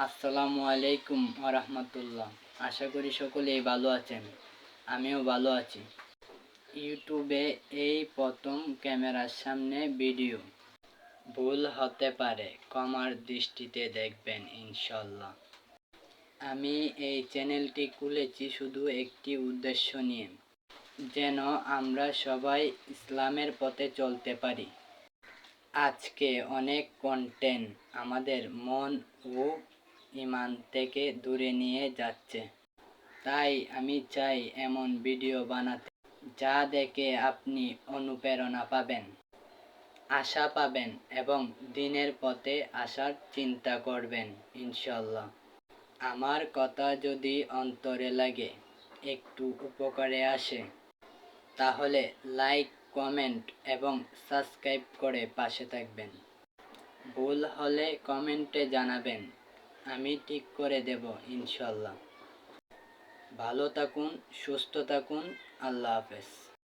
আসসালামু আলাইকুম রাহমাতুল্লাহ। আশা করি সকলেই ভালো আছেন, আমিও ভালো আছি। ইউটিউবে এই প্রথম ক্যামেরার সামনে ভিডিও, ভুল হতে পারে, ক্ষমার দৃষ্টিতে দেখবেন ইনশাল্লাহ। আমি এই চ্যানেলটি খুলেছি শুধু একটি উদ্দেশ্য নিয়ে, যেন আমরা সবাই ইসলামের পথে চলতে পারি। আজকে অনেক কন্টেন্ট আমাদের মন ও ঈমান থেকে দূরে নিয়ে যাচ্ছে। তাই আমি চাই এমন ভিডিও বানাতে, যা দেখে আপনি অনুপ্রেরণা পাবেন, আশা পাবেন এবং দিনের পথে আসার চিন্তা করবেন ইনশাল্লাহ। আমার কথা যদি অন্তরে লাগে, একটু উপকারে আসে, তাহলে লাইক, কমেন্ট এবং সাবস্ক্রাইব করে পাশে থাকবেন। ভুল হলে কমেন্টে জানাবেন, আমি ঠিক করে দেব ইনশাল্লাহ। ভালো থাকুন, সুস্থ থাকুন, আল্লাহ হাফেজ।